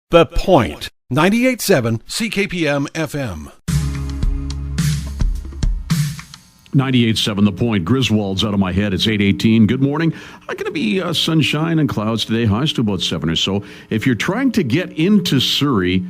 The Point. 98.7 CKPM FM. 98.7 The Point. Griswold's out of my head. It's 8:18. Good morning. Going to be sunshine and clouds today. Highs to about 7 or so. If you're trying to get into Surrey,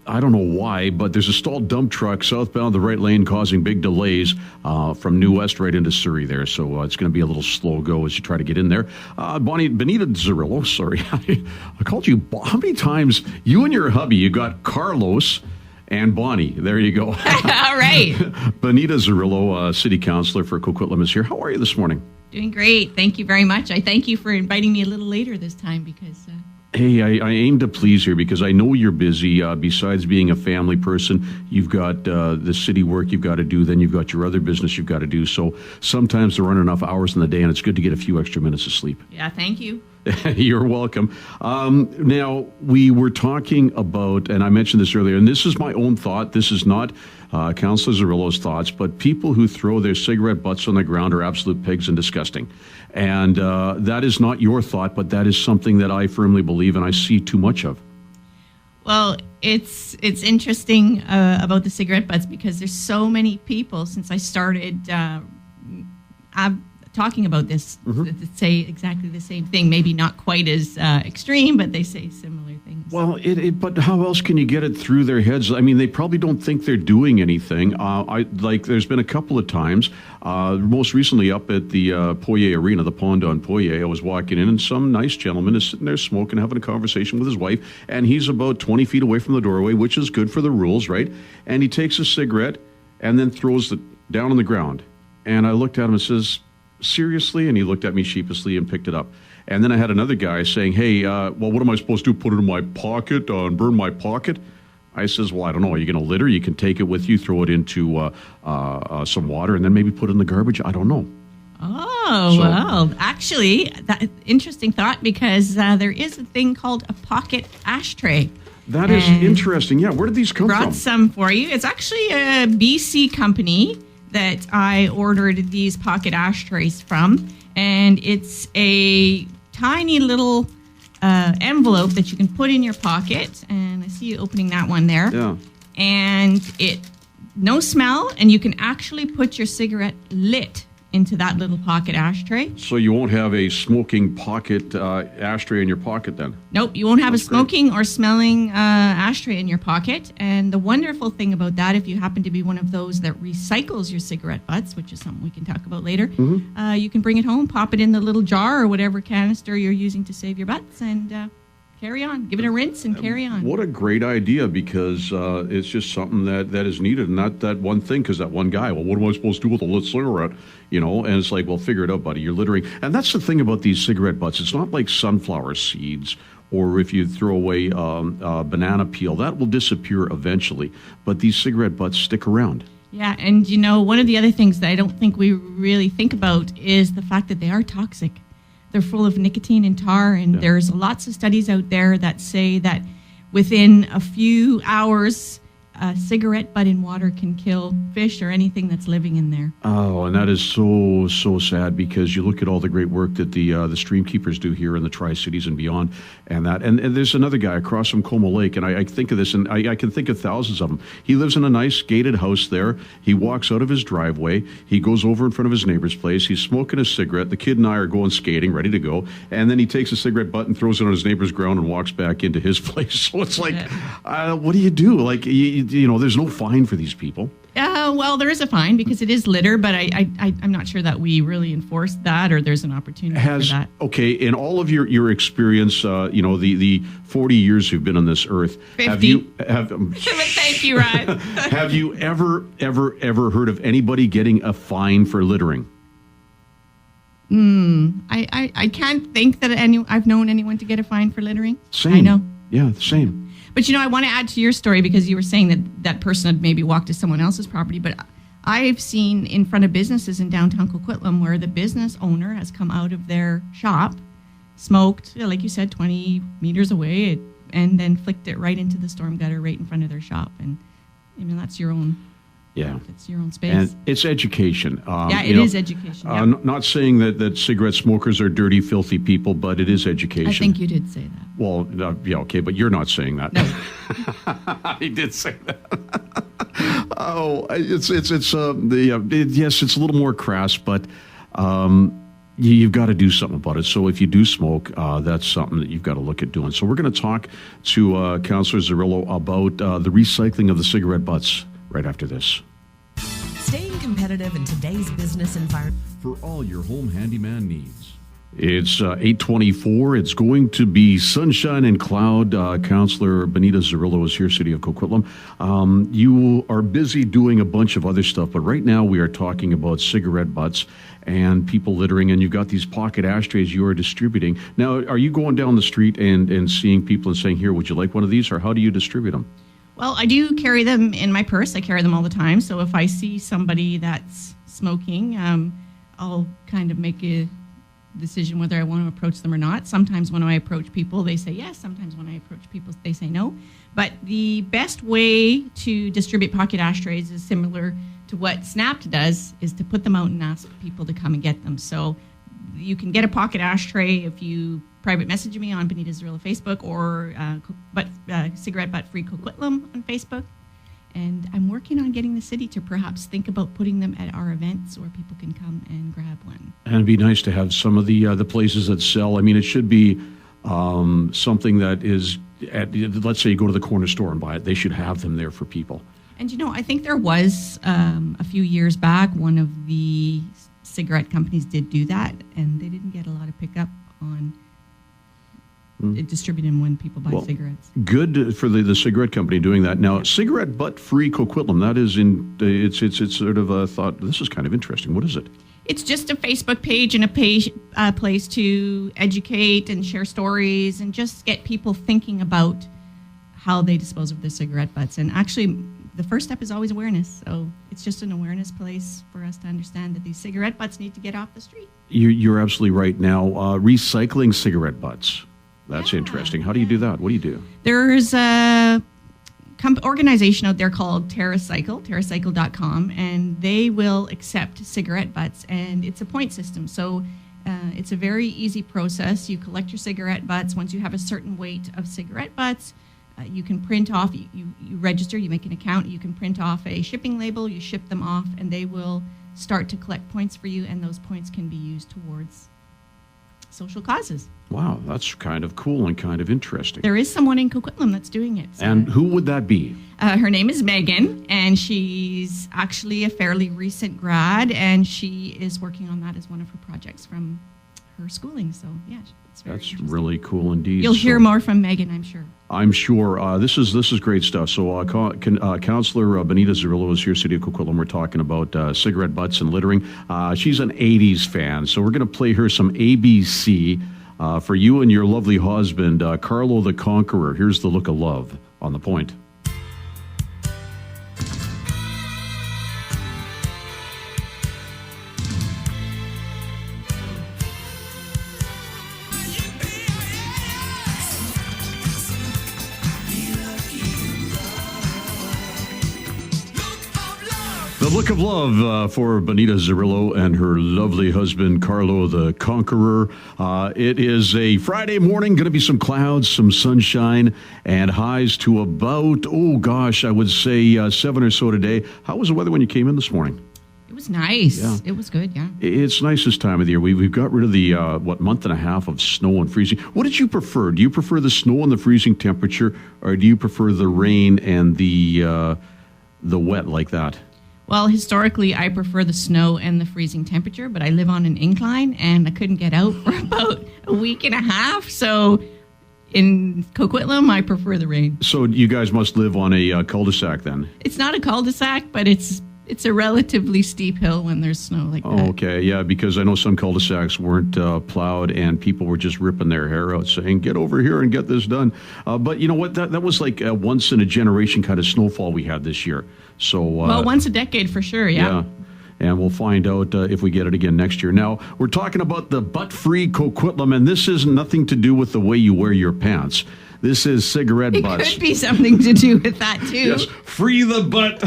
I don't know why, but there's a stalled dump truck southbound the right lane causing big delays from New West right into Surrey there. So it's going to be a little slow go as you try to get in there. Bonita Zarrillo, sorry. I called you. How many times you and your hubby, you got Carlos and Bonnie? There you go. All right. Bonita Zarrillo, City Councillor for Coquitlam, is here. How are you this morning? Doing great. Thank you very much. I thank you for inviting me a little later this time because... Hey, I aim to please here because I know you're busy. Besides being a family person, you've got the city work you've got to do. Then you've got your other business you've got to do. So sometimes there aren't enough hours in the day, and it's good to get a few extra minutes of sleep. Yeah, thank you. You're welcome. Now, we were talking about, and I mentioned this earlier, and this is my own thought. This is not Councillor Zarrillo's thoughts, but people who throw their cigarette butts on the ground are absolute pigs and disgusting. And that is not your thought, but that is something that I firmly believe and I see too much of. Well, it's interesting about the cigarette butts because there's so many people since I started talking about this that say exactly the same thing. Maybe not quite as extreme, but they say similar things. Well, but how else can you get it through their heads? I mean, they probably don't think they're doing anything. There's been a couple of times, most recently up at the Poyer Arena, the pond on Poyer, I was walking in and some nice gentleman is sitting there smoking, having a conversation with his wife, and he's about 20 feet away from the doorway, which is good for the rules, right? And he takes a cigarette and then throws it down on the ground. And I looked at him and says, seriously? And he looked at me sheepishly and picked it up. And then I had another guy saying, hey, well, what am I supposed to do? Put it in my pocket and burn my pocket? I says, well, I don't know. Are you going to litter? You can take it with you, throw it into some water, and then maybe put it in the garbage. I don't know. Oh, well, actually, that interesting thought because there is a thing called a pocket ashtray. That is interesting. Yeah, where did these come from? Brought some for you. It's actually a BC company that I ordered these pocket ashtrays from, and it's a tiny little envelope that you can put in your pocket, and I see you opening that one there. Yeah. And it no smell, and you can actually put your cigarette lit into that little pocket ashtray. So you won't have a smoking pocket ashtray in your pocket then? Nope, you won't have a smoking or smelling ashtray in your pocket. And the wonderful thing about that, if you happen to be one of those that recycles your cigarette butts, which is something we can talk about later, you can bring it home, pop it in the little jar or whatever canister you're using to save your butts, and carry on. Give it a rinse and carry on. What a great idea, because it's just something that is needed, and not that one thing, because that one guy, well, what am I supposed to do with a lit cigarette? You know, and it's like, well, figure it out, buddy. You're littering. And that's the thing about these cigarette butts. It's not like sunflower seeds, or if you throw away banana peel, that will disappear eventually. But these cigarette butts stick around. Yeah, and you know, one of the other things that I don't think we really think about is the fact that they are toxic. They're full of nicotine and tar, and there's lots of studies out there that say that within a few hours, a cigarette butt in water can kill fish or anything that's living in there. Oh, and that is so, so sad, because you look at all the great work that the stream keepers do here in the Tri-Cities and beyond, and there's another guy across from Como Lake, and I think of this, and I can think of thousands of them. He lives in a nice gated house there. He walks out of his driveway. He goes over in front of his neighbor's place. He's smoking a cigarette. The kid and I are going skating, ready to go, and then he takes a cigarette butt and throws it on his neighbor's ground and walks back into his place. So it's like, what do you do? Like, you know, there's no fine for these people. Well, there is a fine because it is litter, but I'm not sure that we really enforce that, or there's an opportunity for that. Okay, in all of your experience, you know, the 40 years you've been on this earth, 50. Thank you, Ryan. Have you ever heard of anybody getting a fine for littering? I can't think that I've known anyone to get a fine for littering. Same. I know. Yeah, same. But, you know, I want to add to your story because you were saying that person had maybe walked to someone else's property. But I've seen in front of businesses in downtown Coquitlam where the business owner has come out of their shop, smoked, like you said, 20 meters away, and then flicked it right into the storm gutter right in front of their shop. And, I mean, that's your own Yeah. It's your own space. And it's education. It is education. Yeah. Not saying that cigarette smokers are dirty, filthy people, but it is education. I think you did say that. Well, yeah, okay, but you're not saying that. No. He did say that. Yes, it's a little more crass, but you've got to do something about it. So if you do smoke, that's something that you've got to look at doing. So we're going to talk to Councillor Zarrillo about the recycling of the cigarette butts right after this. Staying competitive in today's business environment. For all your home handyman needs. It's 8:24. It's going to be sunshine and cloud. Councillor Bonita Zarrillo is here, City of Coquitlam. You are busy doing a bunch of other stuff, but right now we are talking about cigarette butts and people littering, and you've got these pocket ashtrays you are distributing. Now, are you going down the street and seeing people and saying, here, would you like one of these, or how do you distribute them? Well, I do carry them in my purse. I carry them all the time. So if I see somebody that's smoking, I'll kind of make a decision whether I want to approach them or not. Sometimes when I approach people, they say yes. Sometimes when I approach people, they say no. But the best way to distribute pocket ashtrays is similar to what Snapped does, is to put them out and ask people to come and get them. So you can get a pocket ashtray if you private message me on Bonita Zarrillo Facebook or Cigarette Butt Free Coquitlam on Facebook. And I'm working on getting the city to perhaps think about putting them at our events where people can come and grab one. And it'd be nice to have some of the places that sell. I mean, it should be something that is, let's say you go to the corner store and buy it, they should have them there for people. And I think there was a few years back, one of the cigarette companies did do that, and they didn't get a lot of pickup on distributing when people buy cigarettes. Good for the cigarette company doing that. Now, Cigarette Butt Free Coquitlam, that is it's sort of a thought, this is kind of interesting. What is it? It's just a Facebook page and a place to educate and share stories and just get people thinking about how they dispose of their cigarette butts. And actually, the first step is always awareness. So it's just an awareness place for us to understand that these cigarette butts need to get off the street. You're absolutely right. Now, recycling cigarette butts. That's interesting. How do you do that? What do you do? There's a organization out there called TerraCycle.com, and they will accept cigarette butts, and it's a point system. So it's a very easy process. You collect your cigarette butts. Once you have a certain weight of cigarette butts, you can print off, you register, you make an account, you can print off a shipping label, you ship them off, and they will start to collect points for you, and those points can be used towards social causes. Wow, that's kind of cool and kind of interesting. There is someone in Coquitlam that's doing it. So and who would that be? Her name is Megan, and she's actually a fairly recent grad, and she is working on that as one of her projects from her schooling. So, yeah, it's very interesting. Really cool indeed. You'll hear more from Megan, I'm sure. I'm sure. This is great stuff. So, Councillor Bonita Zarrillo is here, City of Coquitlam. We're talking about cigarette butts and littering. She's an 80s fan, so we're going to play her some ABC for you and your lovely husband, Carlo the Conqueror. Here's The Look of Love on The Point. The Look of Love for Bonita Zarrillo and her lovely husband, Carlo the Conqueror. It is a Friday morning, going to be some clouds, some sunshine, and highs to about, I would say 7 or so today. How was the weather when you came in this morning? It was nice. Yeah. It was good, yeah. It's nice this time of the year. We've got rid of the, month and a half of snow and freezing. What did you prefer? Do you prefer the snow and the freezing temperature, or do you prefer the rain and the wet like that? Well, historically, I prefer the snow and the freezing temperature, but I live on an incline, and I couldn't get out for about a week and a half. So in Coquitlam, I prefer the rain. So you guys must live on a cul-de-sac then? It's not a cul-de-sac, but it's a relatively steep hill when there's snow like that. Oh, okay, yeah, because I know some cul-de-sacs weren't plowed, and people were just ripping their hair out saying, get over here and get this done. But you know what? That was like a once-in-a-generation kind of snowfall we had this year. So well, once a decade for sure, yeah. And we'll find out if we get it again next year. Now, we're talking about the butt-free Coquitlam, and this has nothing to do with the way you wear your pants. This is cigarette butts. It could be something to do with that, too. Yes, free the butt.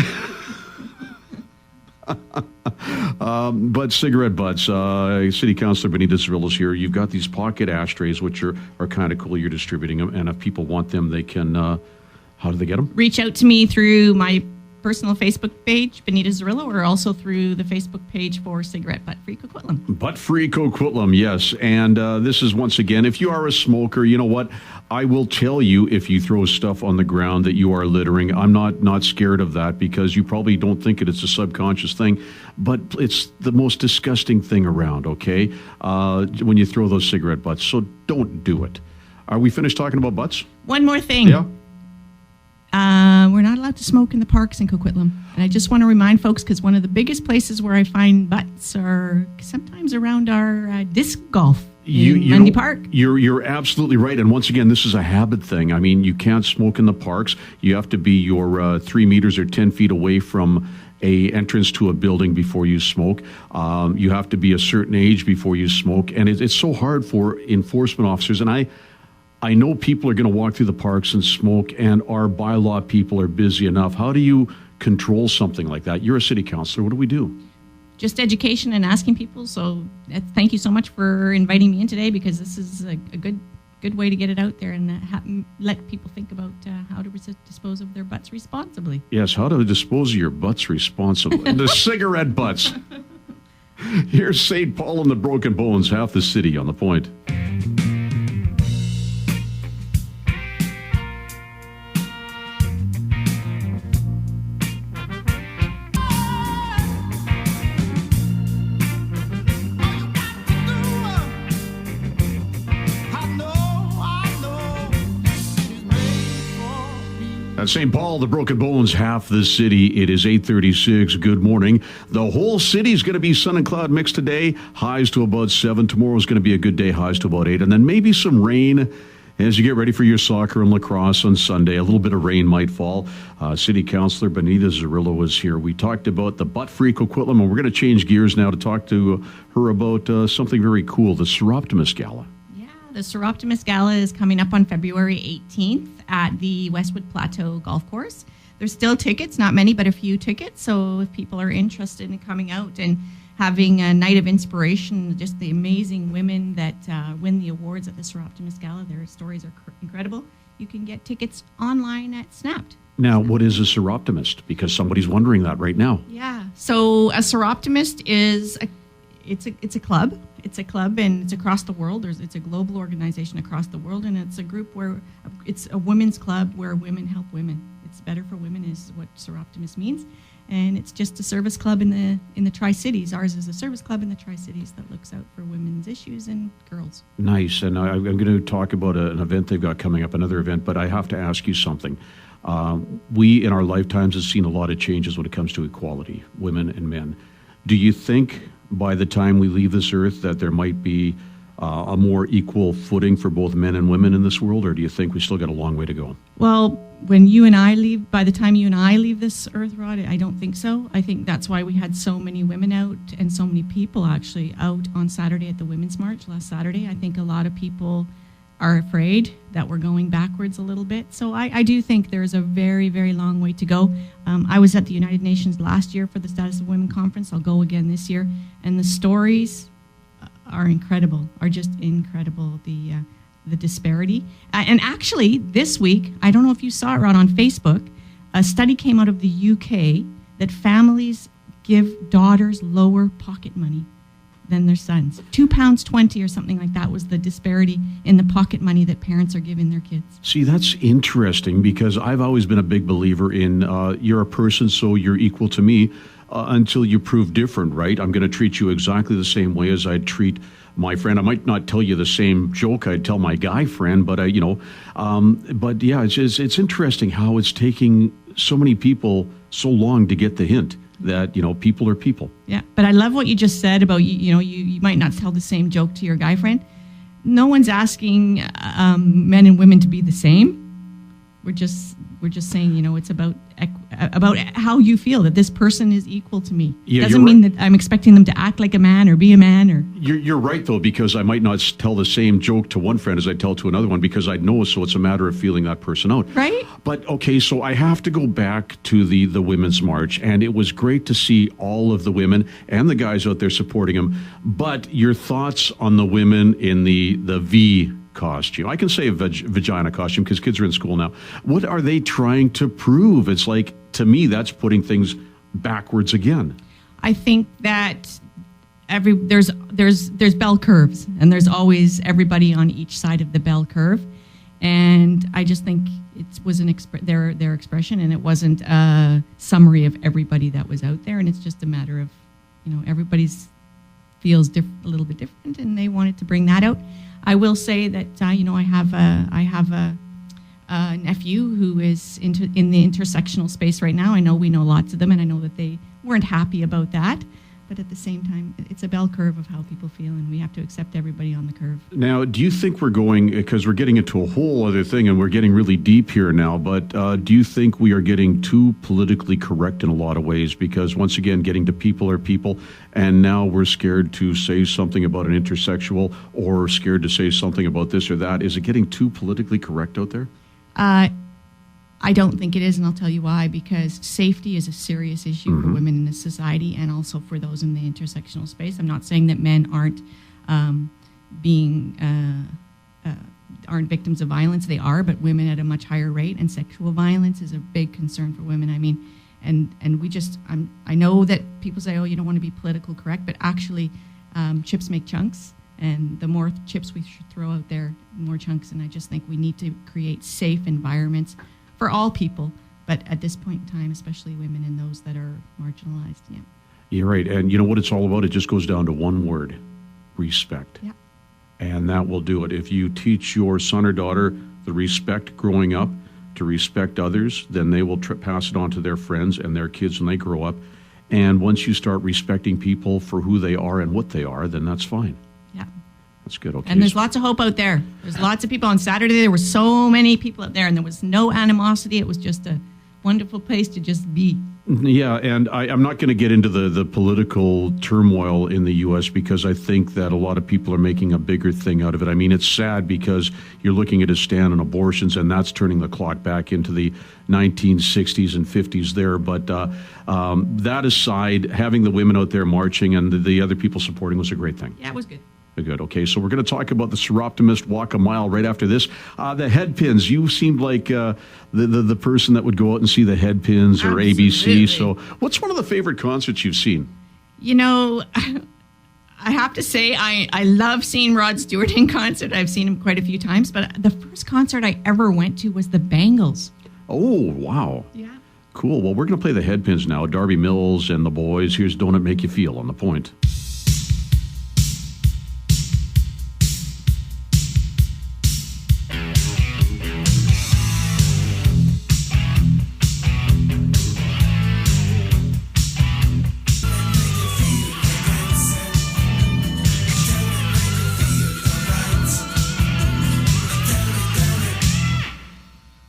But cigarette butts, City Councillor Bonita Zarrillo is here. You've got these pocket ashtrays, which are kind of cool. You're distributing them, and if people want them, they can, how do they get them? Reach out to me through my personal Facebook page, Bonita Zarrillo, or also through the Facebook page for Cigarette Butt Free Coquitlam. Butt Free Coquitlam, yes. And this is, once again, if you are a smoker, you know what? I will tell you if you throw stuff on the ground that you are littering. I'm not scared of that because you probably don't think it's a subconscious thing, but it's the most disgusting thing around, okay? When you throw those cigarette butts. So don't do it. Are we finished talking about butts? One more thing. Yeah. We're not allowed to smoke in the parks in Coquitlam. And I just want to remind folks, because one of the biggest places where I find butts are sometimes around our disc golf in Mundy Park. You're absolutely right. And once again, this is a habit thing. I mean, you can't smoke in the parks. You have to be your 3 meters or 10 feet away from a entrance to a building before you smoke. You have to be a certain age before you smoke. And it's so hard for enforcement officers. And I know people are going to walk through the parks and smoke, and our bylaw people are busy enough. How do you control something like that? You're a city councillor. What do we do? Just education and asking people. So thank you so much for inviting me in today, because this is a good way to get it out there and let people think about how to dispose of their butts responsibly. Yes, how to dispose of your butts responsibly. The cigarette butts. Here's St. Paul and the Broken Bones, half the city on the point. St. Paul, the Broken Bones, half the city. It is 8:36. Good morning. The whole city is going to be sun and cloud mixed today. Highs to about 7. Tomorrow is going to be a good day. Highs to about 8. And then maybe some rain as you get ready for your soccer and lacrosse on Sunday. A little bit of rain might fall. City Councillor Bonita Zarrillo is here. We talked about the Butt Free Coquitlam, and we're going to change gears now to talk to her about something very cool, the Soroptimists Gala. The Soroptimists Gala is coming up on February 18th at the Westwood Plateau Golf Course. There's still tickets, not many, but a few tickets. So if people are interested in coming out and having a night of inspiration, just the amazing women that win the awards at the Soroptimists Gala, their stories are incredible. You can get tickets online at Snapped. Now, what is a Soroptimist? Because somebody's wondering that right now. Yeah. So a Soroptimist is it's a club. It's a club, and it's across the world. It's a global organization across the world, and it's a group where it's a women's club where women help women. It's better for women is what Soroptimist means, and it's just a service club in the Tri-Cities. Ours is a service club in the Tri-Cities that looks out for women's issues and girls. Nice, and I'm going to talk about an event they've got coming up, another event, but I have to ask you something. We, in our lifetimes, have seen a lot of changes when it comes to equality, women and men. Do you think by the time we leave this earth that there might be a more equal footing for both men and women in this world, or do you think we still got a long way to go? Well, when you and I leave, by the time you and I leave this earth, Rod, I don't think so. I think that's why we had so many women out and so many people actually out on Saturday at the Women's March last Saturday. I think a lot of people are afraid that we're going backwards a little bit. So I do think there's a very, very long way to go. I was at the United Nations last year for the Status of Women Conference. I'll go again this year. And the stories are incredible, are just incredible, the disparity. And actually, this week, I don't know if you saw it, Rod, on Facebook, a study came out of the UK that families give daughters lower pocket money than their sons. £2.20 or something like that was the disparity in the pocket money that parents are giving their kids. See, that's interesting, because I've always been a big believer in you're a person, so you're equal to me until you prove different, right? I'm going to treat you exactly the same way as I'd treat my friend. I might not tell you the same joke I'd tell my guy friend, but but yeah, it's interesting how it's taking so many people so long to get the hint that, people are people. Yeah, but I love what you just said about, you might not tell the same joke to your guy friend. No one's asking men and women to be the same. We're just saying, it's about how you feel, that this person is equal to me. Yeah, doesn't mean that I'm expecting them to act like a man or be a man or. You're right, though, because I might not tell the same joke to one friend as I tell to another one because I know, so it's a matter of feeling that person out. Right. But, okay, so I have to go back to the Women's March, and it was great to see all of the women and the guys out there supporting them. But your thoughts on the women in the V costume? I can say a vagina costume because kids are in school now. What are they trying to prove? It's like, to me, that's putting things backwards again. I think that there's bell curves, and there's always everybody on each side of the bell curve, and I just think it was their expression, and it wasn't a summary of everybody that was out there, and it's just a matter of everybody's feels a little bit different, and they wanted to bring that out. I will say that I have a nephew who is in the intersectional space right now. I know we know lots of them, and I know that they weren't happy about that. But at the same time, it's a bell curve of how people feel, and we have to accept everybody on the curve. Now, do you think we're going, because we're getting into a whole other thing, and we're getting really deep here now, but do you think we are getting too politically correct in a lot of ways? Because, once again, getting to people are people, and now we're scared to say something about an intersexual or scared to say something about this or that. Is it getting too politically correct out there? I don't think it is, and I'll tell you why. Because safety is a serious issue for women in this society, and also for those in the intersectional space. I'm not saying that men aren't aren't victims of violence. They are, but women at a much higher rate. And sexual violence is a big concern for women. I mean, and I know that people say, oh, you don't want to be political correct, but actually, chips make chunks. And the more chips we should throw out there, the more chunks. And I just think we need to create safe environments for all people, but at this point in time, especially women and those that are marginalized. Yeah. You're right. And you know what it's all about? It just goes down to one word: respect. Yeah. And that will do it. If you teach your son or daughter the respect growing up, to respect others, then they will pass it on to their friends and their kids when they grow up. And once you start respecting people for who they are and what they are, then that's fine. Yeah. That's good. Okay. And there's lots of hope out there. There's lots of people. On Saturday, there were so many people out there, and there was no animosity. It was just a wonderful place to just be. Yeah, and I'm not going to get into the political turmoil in the U.S. because I think that a lot of people are making a bigger thing out of it. I mean, it's sad because you're looking at a stand on abortions, and that's turning the clock back into the 1960s and 50s there. But that aside, having the women out there marching and the other people supporting was a great thing. Yeah, it was good. Good. Okay, so we're going to talk about the Soroptimist Walk a Mile right after this. The head pins. You seemed like the person that would go out and see the head pins or ABC. So what's one of the favorite concerts you've seen? You know, I have to say I love seeing Rod Stewart in concert. I've seen him quite a few times, but the first concert I ever went to was the Bangles. Oh, wow. Yeah. Cool. Well, we're going to play the head pins now. Darby Mills and the boys. Here's Don't It Make You Feel on The Point.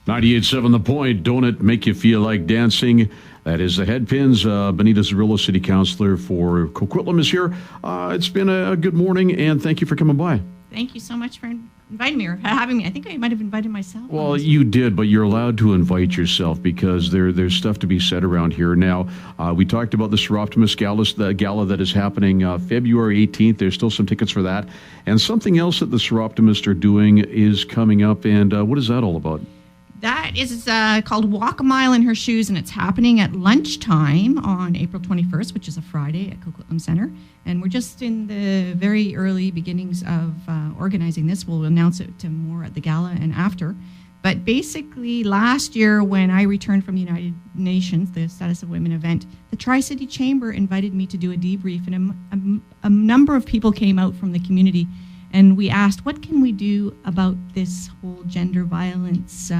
.98.7 The Point, Don't It Make You Feel Like Dancing? That is the head pins. Bonita Zarrillo, City Councillor for Coquitlam, is here. It's been a good morning, and thank you for coming by. Thank you so much for inviting me or having me. I think I might have invited myself. Well, you did, but you're allowed to invite yourself because there's stuff to be said around here. Now, we talked about the Soroptimists gala that is happening February 18th. There's still some tickets for that. And something else that the Soroptimists are doing is coming up, and what is that all about? That is called Walk a Mile in Her Shoes, and it's happening at lunchtime on April 21st, which is a Friday at Coquitlam Center. And we're just in the very early beginnings of organizing this. We'll announce it to more at the gala and after. But basically, last year when I returned from the United Nations, the Status of Women event, the Tri-City Chamber invited me to do a debrief, and a number of people came out from the community. And we asked, what can we do about this whole gender violence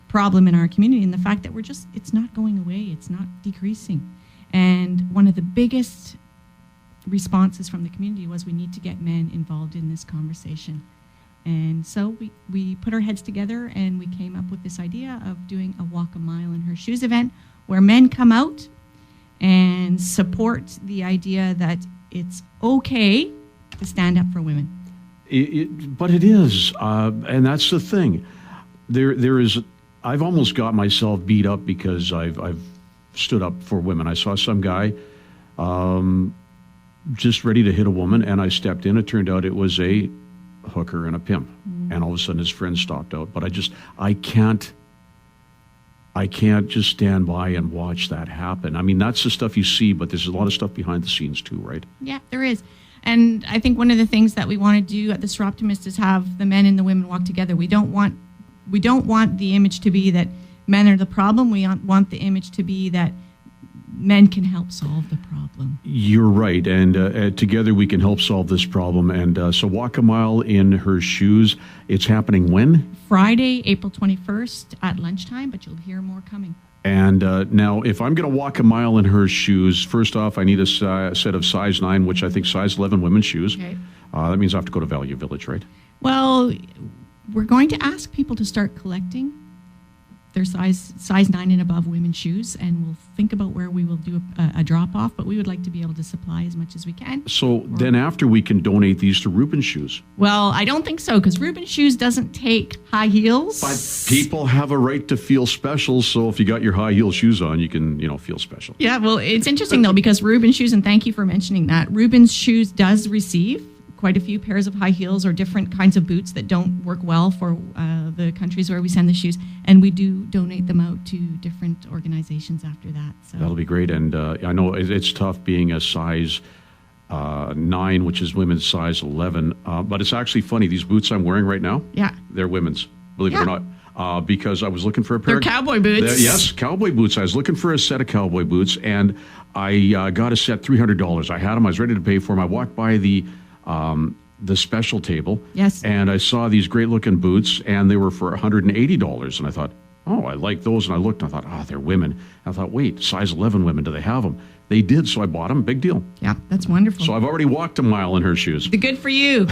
problem in our community? And the fact that it's not going away, it's not decreasing. And one of the biggest responses from the community was we need to get men involved in this conversation. And so we put our heads together and we came up with this idea of doing a Walk a Mile in Her Shoes event where men come out and support the idea that it's okay to stand up for women. But it is, and that's the thing. There is. I've almost got myself beat up because I've stood up for women. I saw some guy just ready to hit a woman, and I stepped in. It turned out it was a hooker and a pimp, and all of a sudden his friend stalked out. But I can't just stand by and watch that happen. I mean, that's the stuff you see, but there's a lot of stuff behind the scenes too, right? Yeah, there is. And I think one of the things that we want to do at the Soroptimists is have the men and the women walk together. We don't want the image to be that men are the problem. We want the image to be that men can help solve the problem. You're right, and together we can help solve this problem. And so Walk a Mile in Her Shoes, it's happening when? Friday, April 21st at lunchtime, but you'll hear more coming. And now, if I'm going to walk a mile in her shoes, first off, I need a set of size 9, which I think size 11 women's shoes. Okay. That means I have to go to Value Village, right? Well, we're going to ask people to start collecting their size 9 and above women's shoes, and we'll think about where we will do a drop-off, but we would like to be able to supply as much as we can. So then after we can donate these to Reuben's Shoes. Well, I don't think so, because Reuben's Shoes doesn't take high heels. But people have a right to feel special, so if you got your high heel shoes on, you can, feel special. Yeah, well, it's interesting, though, because Reuben's Shoes, and thank you for mentioning that, Reuben's Shoes does receive quite a few pairs of high heels or different kinds of boots that don't work well for the countries where we send the shoes, and we do donate them out to different organizations after that. So that'll be great, and I know it's tough being a size 9, which is women's size 11, but it's actually funny, these boots I'm wearing right now, they're women's, believe it or not, because I was looking for a pair. They're cowboy boots. Yes, cowboy boots. I was looking for a set of cowboy boots, and I got a set, $300. I had them, I was ready to pay for them. I walked by the special table. Yes. And I saw these great looking boots, and they were for $180. And I thought, oh, I like those. And I looked, and I thought, they're women. And I thought, wait, size 11 women, do they have them? They did, so I bought them. Big deal. Yeah, that's wonderful. So I've already walked a mile in her shoes. Good for you.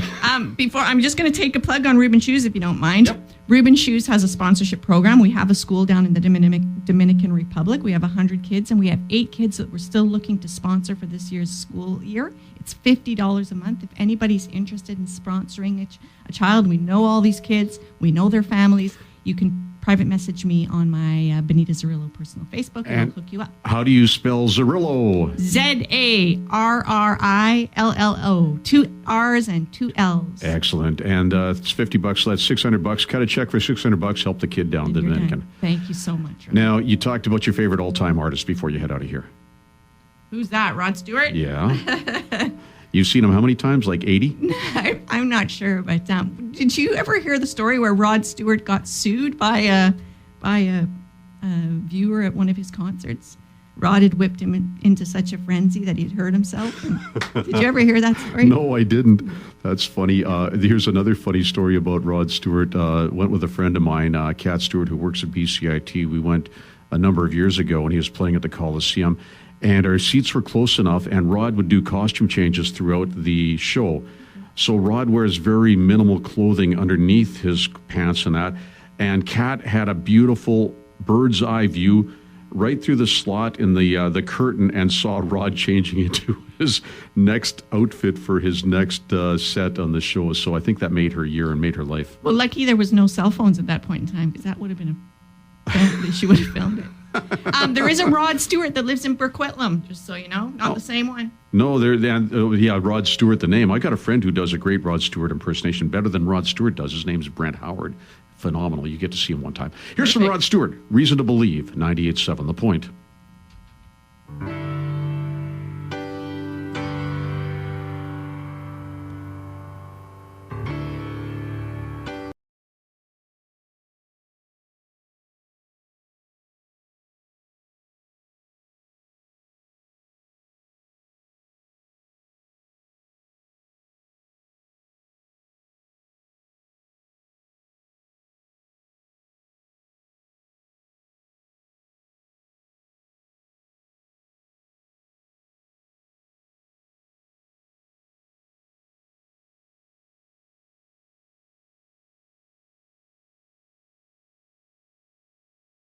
Before I'm just going to take a plug on Reuben's Shoes, if you don't mind. Yep. Reuben's Shoes has a sponsorship program. We have a school down in the Dominican Republic. We have 100 kids, and we have 8 kids that we're still looking to sponsor for this year's school year. It's $50 a month. If anybody's interested in sponsoring a child, we know all these kids, we know their families. You can private message me on my Bonita Zarrillo personal Facebook, and I'll hook you up. How do you spell Zarrillo? Zarrillo. 2 R's and 2 L's. Excellent. And it's $50, so that's $600. Cut a check for $600. Help the kid down the Dominican. Thank you so much. Rod. Now, you talked about your favorite all-time artist before you head out of here. Who's that? Rod Stewart? Yeah. You've seen him how many times? Like 80? I'm not sure, but did you ever hear the story where Rod Stewart got sued by a viewer at one of his concerts? Rod had whipped him into such a frenzy that he'd hurt himself. Did you ever hear that story? No, I didn't. That's funny. Here's another funny story about Rod Stewart. Went with a friend of mine, Kat Stewart, who works at BCIT. We went a number of years ago, and he was playing at the Coliseum. And our seats were close enough, and Rod would do costume changes throughout the show. So Rod wears very minimal clothing underneath his pants and that. And Kat had a beautiful bird's eye view right through the slot in the curtain and saw Rod changing into his next outfit for his next set on the show. So I think that made her year and made her life. Well, lucky there was no cell phones at that point in time, because that would have been she would have filmed it. There is a Rod Stewart that lives in Coquitlam, just so you know. Not the same one. No, Rod Stewart, the name. I got a friend who does a great Rod Stewart impersonation, better than Rod Stewart does. His name's Brent Howard. Phenomenal. You get to see him one time. Here's some Rod Stewart. Reason to Believe, 98.7 The Point.